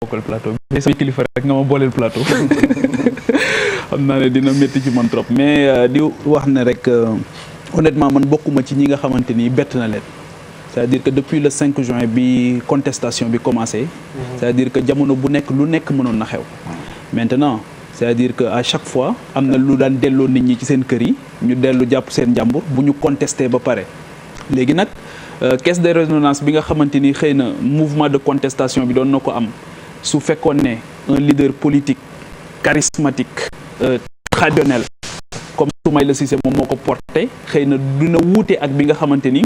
bokkal plateau bi sama kilifa rek nga ma booleel plateau xam naa ne dina métti ci man trop mais di wax ne rek honnêtement man bokkuma ci ñi nga xamante ni bett na leen c'est-à-dire que depuis le 5 juin bi contestation bi commencé c'est-à-dire que jamono bu nekk lu nekk mënoon na xew maintenant c'est-à-dire que à chaque fois am na lu daan delloo nit ñi ci seen kër yi ñu dellu jàpp seen njàmbur bu ñu contesté ba pare léegi nag caisse de résonance bi nga xamante ni xëy na mouvement de contestation bi doon na ko am su fekkoon ne un leader politique charismatique traditionnel comme Soumaïla Cissé moom moo ko porté xëy na dina wuute ak bi nga xamante ni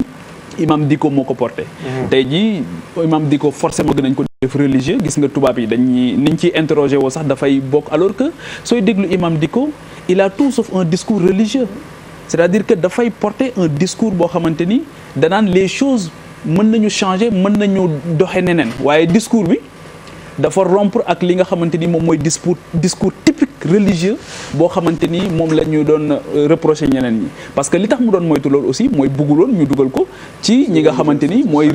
imam Dicko moo ko porté tey jii imam Dicko forcément gën nañ ko def religieux gis nga tubaab yi dañuy niñ ciy interroger woo sax dafay bokk alors que sooy déglu imam Dicko il a tout sauf un discours religieux c'est-à-dire que dafay porter un discours boo xamante ni danaan les choses mën nañu changer mën nañu doxe neneen waaye discours bi dafa rompre ak li nga xamante ni moom mooy discours typique religieux boo xamante ni moom la ñu doon reprocher ñeneen ñi parce que li tax mu doon moytu loolu aussi mooy bëgguloon ñu dugal ko ci ñi nga xamante ni mooy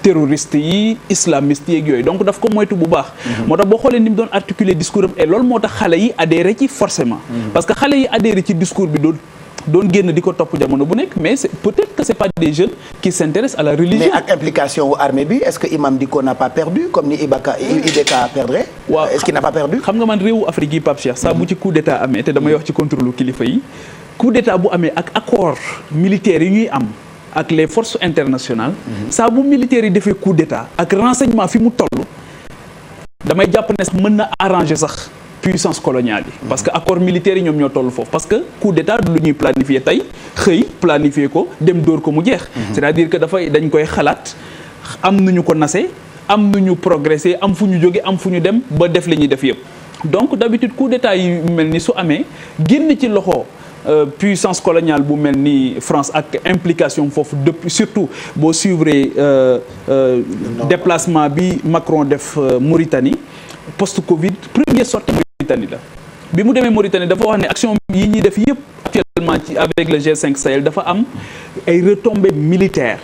terroriste yi islamiste yeeg yooyu donc daf ko moytu bu baax moo tax boo xoolee ni mu doon articuler discours am et loolu moo tax xale yi adhéré ci forcément parce que xale yi adhéré ci discours bi doon génn di ko topp jamono bu nekk mais peut-être que c'est pas des jeunes qui s'intéressent à la religion. mais ak implication wu armée bi est-ce que imam Dicko n'a pas perdu comme ni IBK perdrait. waaw est-ce qu'il n'a pas perdu. xam nga man réewu Afrique yi Pape Cheikh saa bu ci coup d'état amee te damay wax ci contrôle kilifa yi coup d'état bu amee ak accord militaire yi ñuy am ak les forces internationales. saa bu militaires yi defee coup d'état ak renseignement fi mu toll damay jàpp ne mën na arranger sax. puissance coloniale yi parce que accord militaire yi ñoom ñoo toll foofu parce que coup d'état du lu ñuy planifier tey xëy planifier ko dem dóor ko mu jeex c'est-à-dire que dañ koy xalaat am nañu ko nase am nañu progresser am fu ñu jóge am fu ñu dem ba def li ñuy def yëpp donc d'habitude coup d'état yi mel ni su amee génn ci loxo puissance coloniale bu mel ni France ak implication foofu depuis surtout boo suivre déplacement bi Macron def Mauritanie post-Covid première sortie Mauritanie la bi mu demee Mauritanie dafa wax ne action yi ñuy def yëpp actuellement ci avec le G5 Sahel dafa am ay retombées militaires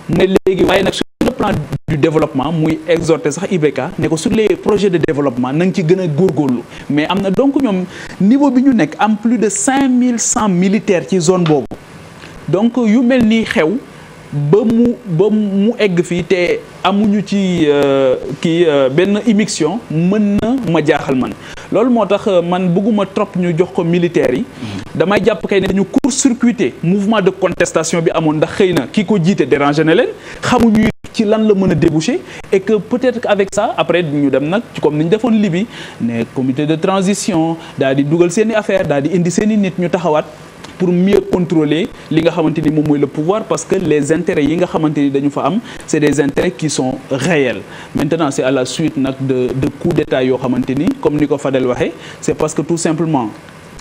mu ne léegi waaye nag sur le plan du développement muy exhorter sax IBK ne ko sur les projets de développement na nga ci gën a góorgóorlu mais am na donc ñoom niveau bi ñu nekk am plus de 5100 militaires ci zone boobu donc yu mel ni xew ba mu egg fii te amuñu ci benn immixtion mën na ma jaaxal man loolu moo tax man bëgguma trop ñu jox ko militaires yi damay jàpp kay ne dañu court-circuiter mouvement de contestation bi amoon ndax xëy na kii ko jiite déranger na leen xamuñu ci lan la mën a déboucher et que peut-être qu'avec ça après ñu dem nag comme ni ñu defoon Libye ne comité de transition daal di dugal seen i affaire daal di indi seen i nit ñu taxawaat pour mieux contrôler li nga xamante ni moom mooy le pouvoir parce que les intérêts yi nga xamante ni dañu fa am c'est des intérêts qui sont réels maintenant c'est à la suite nag de coups d'état yoo xamante ni comme ni ko Fadel waxee c'est parce que tout simplement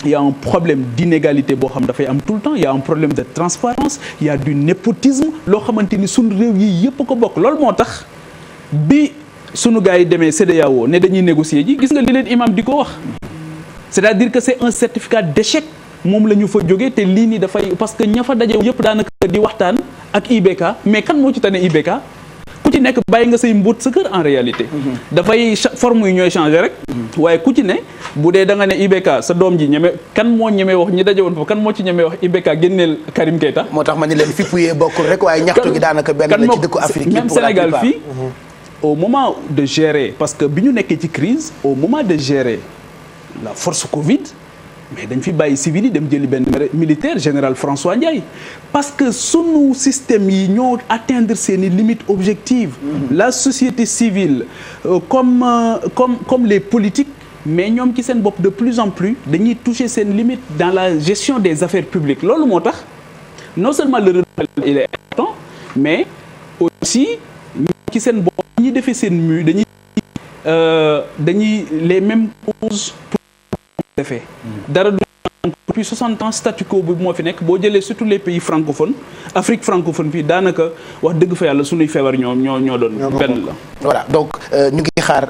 il y a un problème d'inégalité boo xam dafay am tout le temps il y a un problème de transparence il y a du népotisme loo xamante ni sunu réew yi yëpp ko bokk loolu moo tax bi sunu gars yi demee CEDEAO ne dañuy négocier ji gis nga li leen imam di ko wax c'est-à-dire que c'est un certificat d'échec moom la ñu fa jógee te lii nii dafay parce que ña fa daje yëpp daanaka di waxtaan ak IBK mais kan moo ci tane IBK ku ci nekk bàyyi nga say mbóot sa kër en réalité dafay forme yi ñooy changer rek waaye ku ci ne bu dee da nga ne IBK sa doom ji ñeme kan moo ñemee wax ñi daje woon foofu kan moo ci ñemee wax IBK génneel Karim Keita moo tax ma ni leen fippuyee bokkul rek waaye ñaxtu gi daanaka benn la ci dëkku Afrique même Sénégal fii au moment de gérer parce que bi ñu nekkee ci crise au moment de gérer la force Covid mais dañ fi bàyyi civil yi dem jëli benn militaire général François Ndiaye parce que sunu système yi ñoo atteindre seeni limites objectives la société civile comme les politiques mais ñoom ci seen bopp de plus en plus dañuy toucher seen limite dans la gestion des affaires publiques loolu moo tax non seulement le renouveau il est important mais aussi ñoom ci seen bopp ñuy defee seen mu dañuy les mêmes causes defee dara du depuis 60 ans statu quo bi moo fi nekk boo jëlee surtout les pays francophones Afrique francophone fii daanaka wax dëgg fa yàlla sunuy feebar ñoo doon benn la voilà donc ñu ngi xaar